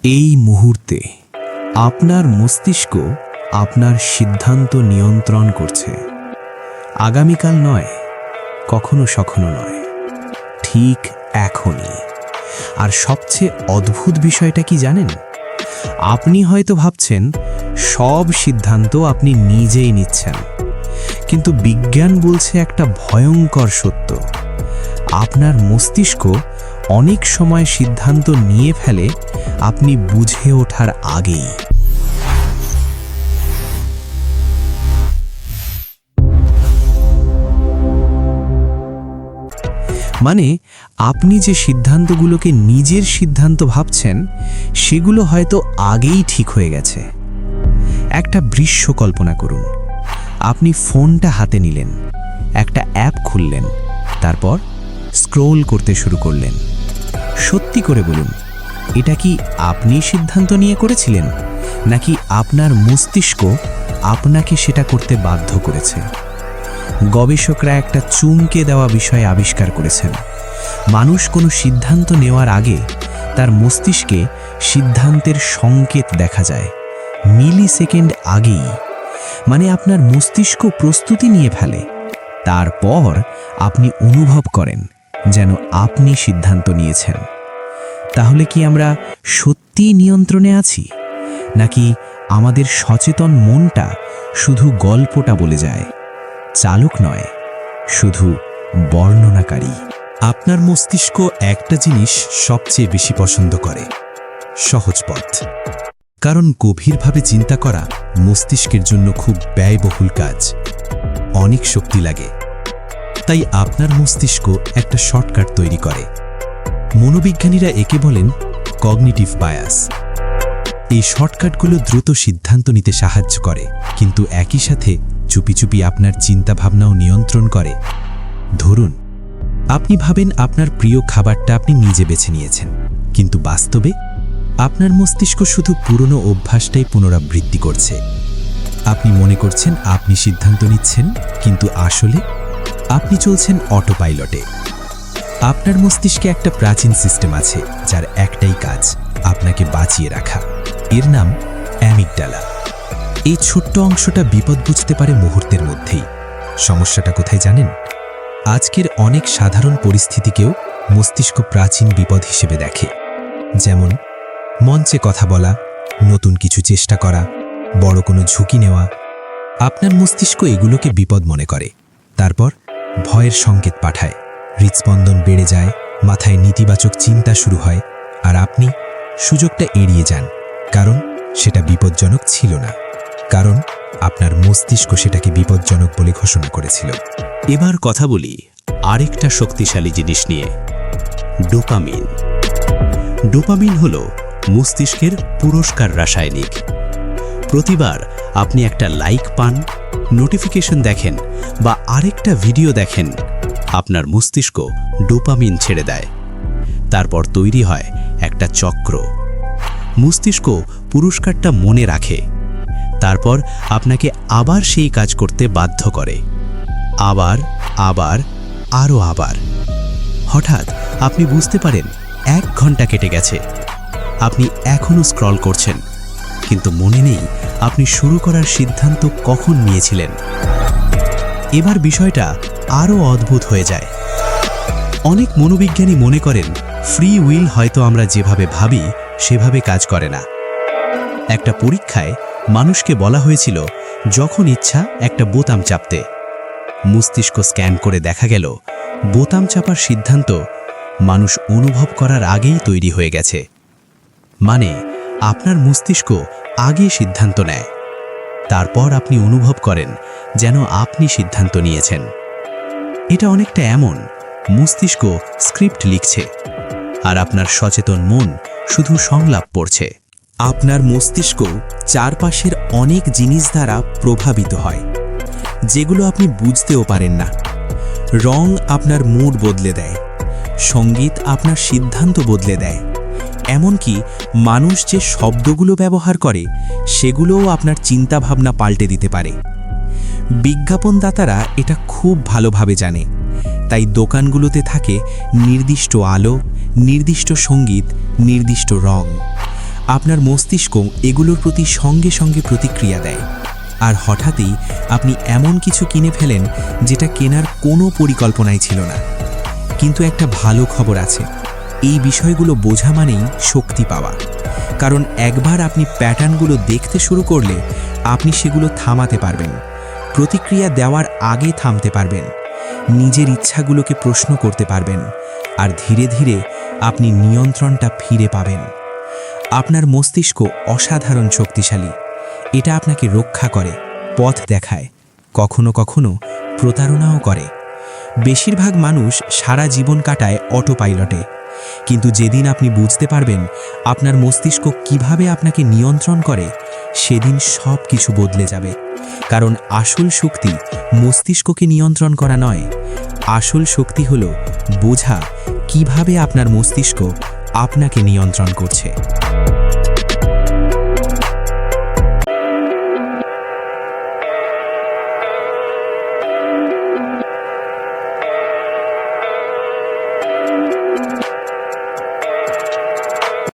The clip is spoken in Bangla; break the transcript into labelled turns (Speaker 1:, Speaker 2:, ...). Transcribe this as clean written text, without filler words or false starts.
Speaker 1: এই মুহূর্তে আপনার মস্তিষ্ক আপনার সিদ্ধান্ত নিয়ন্ত্রণ করছে। আগামীকাল নয়, কখনো সখনো নয়, ঠিক এখনই। আর সবচেয়ে অদ্ভুত বিষয়টা কি জানেন? আপনি হয়তো ভাবছেন সব সিদ্ধান্ত আপনি নিজেই নিচ্ছেন, কিন্তু বিজ্ঞান বলছে একটা ভয়ঙ্কর সত্য। আপনার মস্তিষ্ক অনেক সময় সিদ্ধান্ত নিয়ে ফেলে আপনি বুঝে ওঠার আগেই। মানে আপনি যে সিদ্ধান্তগুলোকে নিজের সিদ্ধান্ত ভাবছেন, সেগুলো হয়তো আগেই ঠিক হয়ে গেছে। একটা দৃশ্য কল্পনা করুন। আপনি ফোনটা হাতে নিলেন, একটা অ্যাপ খুললেন, তারপর স্ক্রোল করতে শুরু করলেন। সত্যি করে বলুন, এটা কি আপনি সিদ্ধান্ত নিয়ে করেছিলেন, নাকি আপনার মস্তিষ্ক আপনাকে সেটা করতে বাধ্য করেছে? গবেষকরা একটা চমকে দেওয়া বিষয় আবিষ্কার করেছেন। মানুষ কোনো সিদ্ধান্ত নেওয়ার আগে তার মস্তিষ্কে সিদ্ধান্তের সংকেত দেখা যায় মিলি সেকেন্ড আগেই। মানে আপনার মস্তিষ্ক প্রস্তুতি নিয়ে ফেলে, তারপর আপনি অনুভব করেন যেন আপনি সিদ্ধান্ত নিয়েছেন। তাহলে কি আমরা সত্যিই নিয়ন্ত্রণে আছি, নাকি আমাদের সচেতন মনটা শুধু গল্পটা বলে যায়, চালক নয়, শুধু বর্ণনাকারী?
Speaker 2: আপনার মস্তিষ্ক একটা জিনিস সবচেয়ে বেশি পছন্দ করে, সহজ পথ। কারণ গভীরভাবে চিন্তা করা মস্তিষ্কের জন্য খুব ব্যয়বহুল কাজ, অনেক শক্তি লাগে। তাই আপনার মস্তিষ্ক একটা শর্টকাট তৈরি করে। মনোবিজ্ঞানীরা একে বলেন কগনিটিভ বায়াস। এই শর্টকাটগুলো দ্রুত সিদ্ধান্ত নিতে সাহায্য করে, কিন্তু একই সাথে চুপি চুপি আপনার চিন্তাভাবনাও নিয়ন্ত্রণ করে। ধরুন, আপনি ভাবেন আপনার প্রিয় খাবারটা আপনি নিজে বেছে নিয়েছেন, কিন্তু বাস্তবে আপনার মস্তিষ্ক শুধু পুরনো অভ্যাসটাই পুনরাবৃত্তি করছে। আপনি মনে করছেন আপনি সিদ্ধান্ত নিচ্ছেন, কিন্তু আসলে আপনি চলছেন অটো পাইলটে। আপনার মস্তিষ্কে একটা প্রাচীন সিস্টেম আছে যার একটাই কাজ, আপনাকে বাঁচিয়ে রাখা। এর নাম অ্যামিগডালা। এই ছোট্ট অংশটা বিপদ বুঝতে পারে মুহূর্তের মধ্যেই। সমস্যাটা কোথায় জানেন? আজকের অনেক সাধারণ পরিস্থিতিকেও মস্তিষ্ক প্রাচীন বিপদ হিসেবে দেখে। যেমন মঞ্চে কথা বলা, নতুন কিছু চেষ্টা করা, বড় কোনো ঝুঁকি নেওয়া। আপনার মস্তিষ্ক এগুলোকে বিপদ মনে করে, তারপর ভয়ের সংকেত পাঠায়। হৃদস্পন্দন বেড়ে যায়, মাথায় নেতিবাচক চিন্তা শুরু হয়, আর আপনি সুযোগটা এড়িয়ে যান, কারণ সেটা বিপজ্জনক ছিল না, কারণ আপনার মস্তিষ্ক সেটাকে বিপজ্জনক বলে ঘোষণা করেছিল।
Speaker 3: এবার কথা বলি আরেকটা শক্তিশালী জিনিস নিয়ে, ডোপামিন। ডোপামিন হলো মস্তিষ্কের পুরস্কার রাসায়নিক। প্রতিবার আপনি একটা লাইক পান, নোটিফিকেশন দেখেন বা আরেকটা ভিডিও দেখেন, আপনার মস্তিষ্ক ডোপামিন ছেড়ে দেয়। তারপর তৈরি হয় একটা চক্র। মস্তিষ্ক পুরস্কারটা মনে রাখে, তারপর আপনাকে আবার সেই কাজ করতে বাধ্য করে। আবার আবার আরও আবার। হঠাৎ আপনি বুঝতে পারেন 1 ঘন্টা কেটে গেছে, আপনি এখনও স্ক্রল করছেন, কিন্তু মনে নেই আপনি শুরু করার সিদ্ধান্ত কখন নিয়েছিলেন। এবার বিষয়টা আরও অদ্ভুত হয়ে যায়। অনেক মনোবিজ্ঞানী মনে করেন ফ্রি উইল হয়তো আমরা যেভাবে ভাবি সেভাবে কাজ করে না। একটা পরীক্ষায় মানুষকে বলা হয়েছিল যখন ইচ্ছা একটা বোতাম চাপতে। মস্তিষ্ক স্ক্যান করে দেখা গেল বোতাম চাপার সিদ্ধান্ত মানুষ অনুভব করার আগেই তৈরি হয়ে গেছে। মানে আপনার মস্তিষ্ক আগে সিদ্ধান্ত নেয়, তারপর আপনি অনুভব করেন যেন আপনি সিদ্ধান্ত নিয়েছেন। এটা অনেকটা এমন, মস্তিষ্ক স্ক্রিপ্ট লিখছে আর আপনার সচেতন মন শুধু সংলাপ পড়ছে।
Speaker 2: আপনার মস্তিষ্ক চারপাশের অনেক জিনিস দ্বারা প্রভাবিত হয়, যেগুলো আপনি বুঝতেও পারেন না। রং আপনার মুড বদলে দেয়, সঙ্গীত আপনার সিদ্ধান্ত বদলে দেয়, এমনকি মানুষ যে শব্দগুলো ব্যবহার করে সেগুলোও আপনার চিন্তাভাবনা পাল্টে দিতে পারে। বিজ্ঞাপনদাতারা এটা খুব ভালোভাবে জানে, তাই দোকানগুলোতে থাকে নির্দিষ্ট আলো, নির্দিষ্ট সঙ্গীত, নির্দিষ্ট রং।
Speaker 1: আপনার মস্তিষ্ক এগুলোর প্রতি সঙ্গে সঙ্গে প্রতিক্রিয়া দেয়, আর হঠাৎই আপনি এমন কিছু কিনে ফেলেন যেটা কেনার কোনো পরিকল্পনাই ছিল না। কিন্তু একটা ভালো খবর আছে, এই বিষয়গুলো বোঝা মানেই শক্তি পাওয়া। কারণ একবার আপনি প্যাটার্নগুলো দেখতে শুরু করলে আপনি সেগুলো থামাতে পারবেন, প্রতিক্রিয়া দেওয়ার আগে থামতে পারবেন, নিজের ইচ্ছাগুলোকে প্রশ্ন করতে পারবেন, আর ধীরে ধীরে আপনি নিয়ন্ত্রণটা ফিরে পাবেন। আপনার মস্তিষ্ক অসাধারণ শক্তিশালী। এটা আপনাকে রক্ষা করে, পথ দেখায়, কখনো কখনো প্রতারণাও করে। বেশিরভাগ মানুষ সারা জীবন কাটায় অটো পাইলটে, কিন্তু যেদিন আপনি বুঝতে পারবেন আপনার মস্তিষ্ক কিভাবে আপনাকে নিয়ন্ত্রণ করে, সেদিন সব কিছু বদলে যাবে। কারণ আসল শক্তি মস্তিষ্ককে নিয়ন্ত্রণ করা নয়, আসল শক্তি হলো বোঝা কিভাবে আপনার মস্তিষ্ক আপনাকে নিয়ন্ত্রণ করছে।